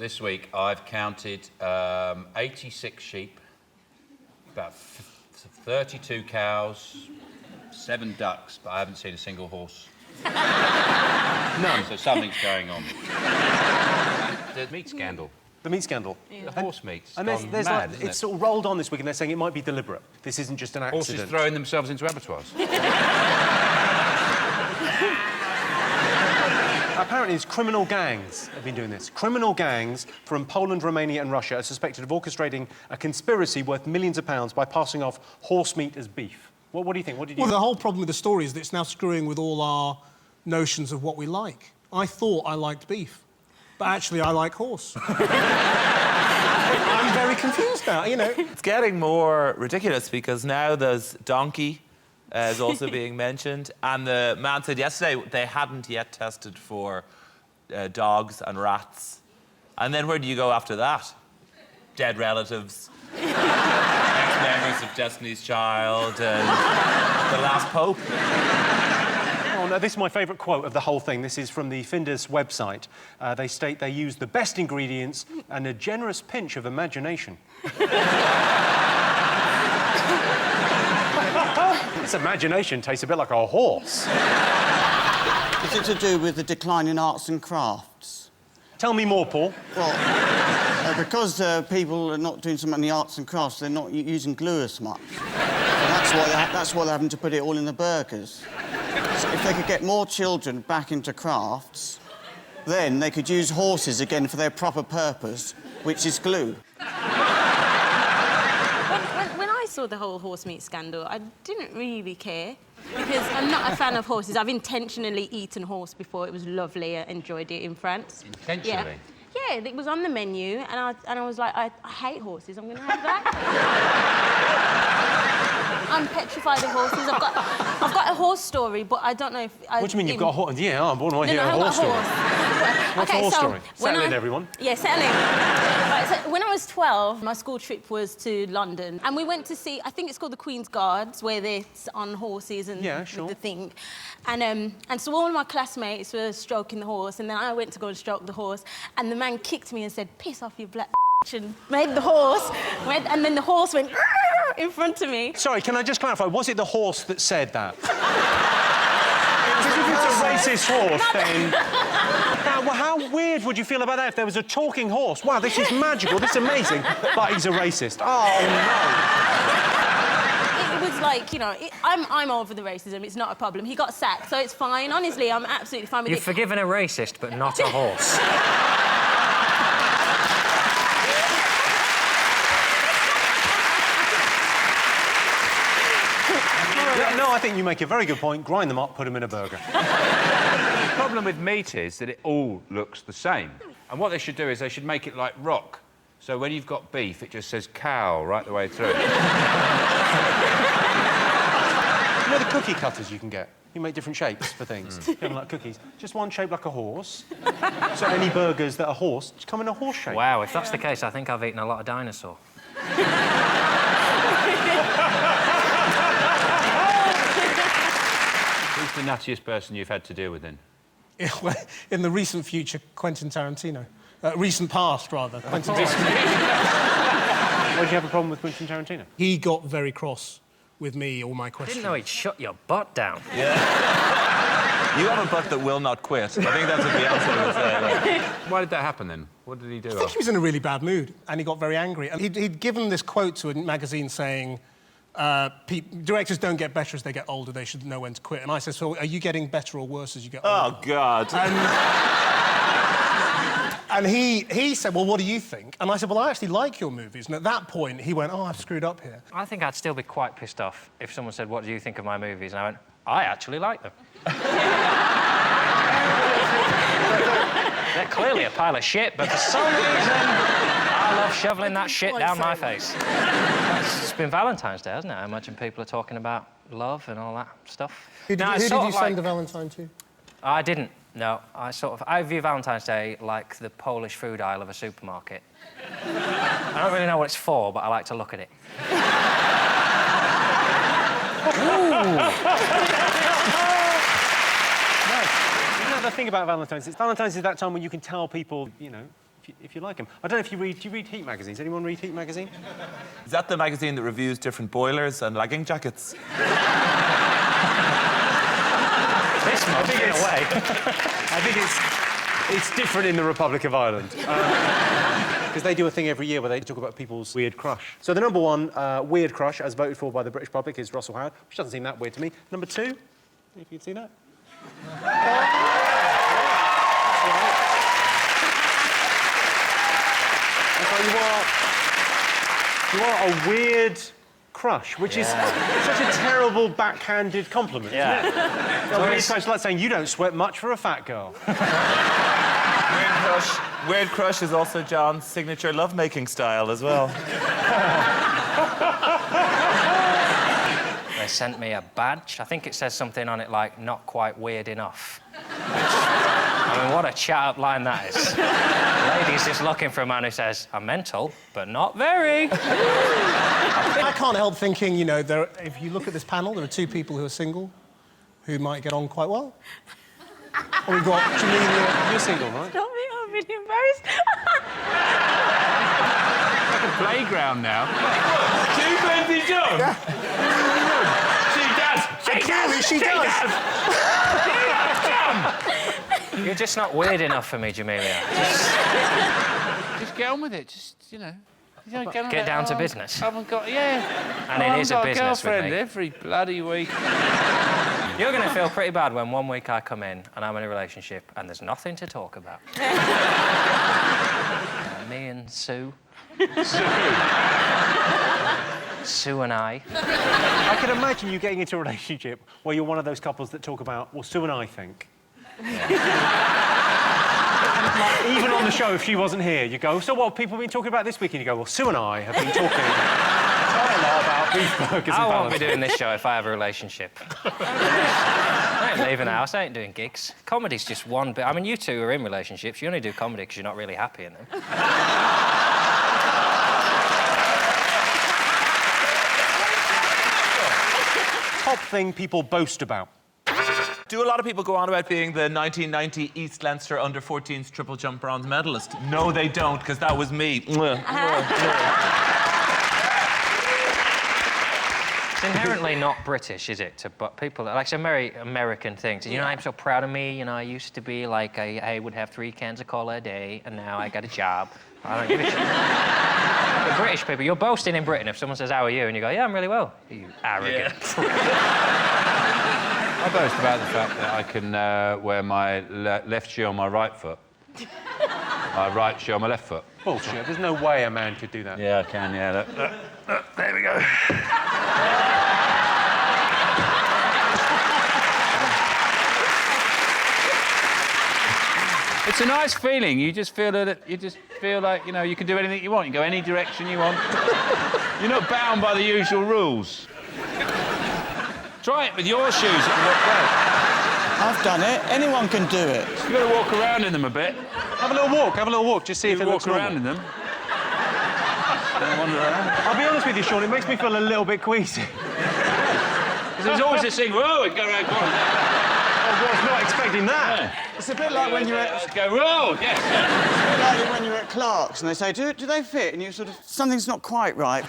This week I've counted 86 sheep, about 32 cows, 7 ducks, but I haven't seen a single horse. None. So something's going on. The meat scandal. The meat scandal. Yeah. The horse meat's and gone there's mad, like, isn't it's it? sort of rolled on this week, and they're saying it might be deliberate. This isn't just an accident. Horses throwing themselves into abattoirs. Apparently, it's criminal gangs have been doing this. Criminal gangs from Poland, Romania and Russia are suspected of orchestrating a conspiracy worth millions of pounds by passing off horse meat as beef. What do you think? What did you Well, the whole problem with the story is that it's now screwing with all our notions of what we like. I thought I liked beef, but actually I like horse. I'm very confused now, you know. It's getting more ridiculous because now there's donkey is also being mentioned, and the man said yesterday they hadn't yet tested for dogs and rats. And then where do you go after that? Dead relatives, ex-members of Destiny's Child, and the last pope. Oh, no, this is my favourite quote of the whole thing. This is from the Findus website. They state they use the best ingredients and a generous pinch of imagination. This imagination tastes a bit like a horse. Is it to do with the decline in arts and crafts? Tell me more, Paul. Well, because people are not doing so many arts and crafts, they're not using glue as much. That's why they're having to put it all in the burgers. So if they could get more children back into crafts, then they could use horses again for their proper purpose, which is glue. When I saw the whole horse meat scandal, I didn't really care, because I'm not a fan of horses. I've intentionally eaten horse before. It was lovely. I enjoyed it in France. Intentionally? Yeah, it was on the menu, and I was like, I hate horses. I'm going to have that. I'm petrified of horses. I've got a horse story, but I don't know if... What do you mean you've got a horse? Yeah, I'm born right here. No, A horse story. What's a horse story? Settle in, everyone. Yeah, settle in. Right, so when I was 12, my school trip was to London, and we went to see, I think it's called the Queen's Guards, where they're on horses and the thing. And so all of my classmates were stroking the horse, and then I went to go and stroke the horse, and the man kicked me and said, "Piss off, you black and made the horse, and then the horse went in front of me. Sorry, can I just clarify? Was it the horse that said that? Because if it's a racist horse, then... Now, how weird would you feel about that if there was a talking horse? Wow, this is magical, this is amazing, but he's a racist. Oh, no. It was like, you know, I'm over the racism, it's not a problem. He got sacked, so it's fine. Honestly, I'm absolutely fine with it. You've forgiven a racist, but not a horse. No, I think you make a very good point. Grind them up, put them in a burger. The problem with meat is that it all looks the same. And what they should do is they should make it like rock. So when you've got beef, it just says cow right the way through it. You know the cookie cutters you can get? You make different shapes for things. Kind of like cookies. Just one shape like a horse. So any burgers that are horse just come in a horse shape. Wow, if that's the case, I think I've eaten a lot of dinosaur. Who's the nuttiest person you've had to deal with then? In the recent future, Quentin Tarantino. Recent past, rather. Quentin Tarantino. Why did you have a problem with Quentin Tarantino? He got very cross with me or my I questions. didn't know he'd shut your butt down. Yeah. You have a butt that will not quit. I think that's what Beyonce would say. Why did that happen then? What did he do? I think he was in a really bad mood, and he got very angry. And he'd given this quote to a magazine saying, directors don't get better as they get older, they should know when to quit. And I said, so are you getting better or worse as you get older? Oh, God. And he said, well, what do you think? And I said, well, I actually like your movies. And at that point, he went, oh, I've screwed up here. I think I'd still be quite pissed off if someone said, what do you think of my movies? And I went, I actually like them. They're clearly a pile of shit, but for some reason, I love shoveling that shit down my face. It's been Valentine's Day, hasn't it? I imagine people are talking about love and all that stuff. Who did you send a Valentine to? I didn't, no. I view Valentine's Day like the Polish food aisle of a supermarket. I don't really know what it's for, but I like to look at it. The thing about Valentine's is that time when you can tell people, you know, if you like them. I don't know if you read... Do you read Heat magazines? Anyone read Heat magazine? Is that the magazine that reviews different boilers and legging jackets? This much, in a way. I think it's different in the Republic of Ireland. Because they do a thing every year where they talk about people's weird crush. So the number one weird crush, as voted for by the British public, is Russell Howard, which doesn't seem that weird to me. Number two, if you'd see that. You are a weird crush, which is such a terrible backhanded compliment, isn't it? It's like saying you don't sweat much for a fat girl. Weird crush is also John's signature lovemaking style as well. They sent me a badge. I think it says something on it like, not quite weird enough. I mean, what a chat-up line that is. The lady's just looking for a man who says, I'm mental, but not very. I can't help thinking, you know, if you look at this panel, there are two people who are single who might get on quite well. Or we've got Jamelia. You're single, right? Stop me, I'm really embarrassed. Like a playground now. Do you fancy John? Yeah. She does. You're just not weird enough for me, Jamelia. Just get on with it. Just, you know. Get down to business. I haven't got... Yeah. And it is a business with me. Every bloody week. You're going to feel pretty bad when one week I come in and I'm in a relationship and there's nothing to talk about. Me and Sue. Sue and I. I can imagine you getting into a relationship where you're one of those couples that talk about, well, Sue and I think. Like, even on the show, if she wasn't here, you go, so what people have been talking about this week? And you go, well, Sue and I have been talking quite a lot about beef burgers and I won't be doing this show if I have a relationship. I ain't leaving the house, I ain't doing gigs. Comedy's just one bit. I mean, you two are in relationships. You only do comedy because you're not really happy in them. Top thing people boast about. Do a lot of people go on about being the 1990 East Leinster under-14s triple jump bronze medalist? No, they don't, because that was me. It's inherently not British, is it? But people, like, it's a very American thing. So, you know, I'm so proud of me. You know, I used to be like, I would have 3 cans of cola a day, and now I got a job. I don't give a shit. The British people, you're boasting in Britain. If someone says, how are you? And you go, yeah, I'm really well. You arrogant. I boast about the fact that I can wear my left shoe on my right foot. My right shoe on my left foot. Bullshit. There's no way a man could do that. Yeah, I can, yeah. Look, there we go. It's a nice feeling. You just feel that like, you know, you can do anything you want. You can go any direction you want. You're not bound by the usual rules. Try it with your shoes. It'll work well. I've done it. Anyone can do it. You've got to walk around in them a bit. Have a little walk, just see if it looks walk around normal. in them. Don't wander around. I'll be honest with you, Sean, it makes me feel a little bit queasy. There's always this thing, whoa, and go around. I was not expecting that. Yeah. It's a bit like when you're at... Go, whoa, yes. It's a bit like when you're at Clark's and they say, do they fit? And you sort of... Something's not quite right.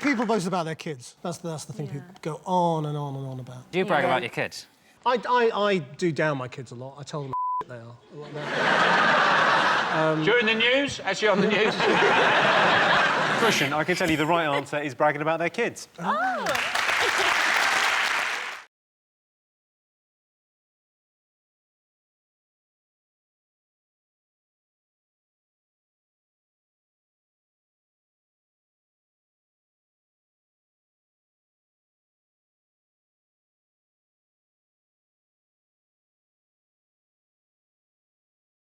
People boast about their kids. That's the thing people go on and on and on about. Do you brag about your kids? I do down my kids a lot. I tell them they are. During the news? Actually on the news? Christian, I can tell you the right answer is bragging about their kids. Oh.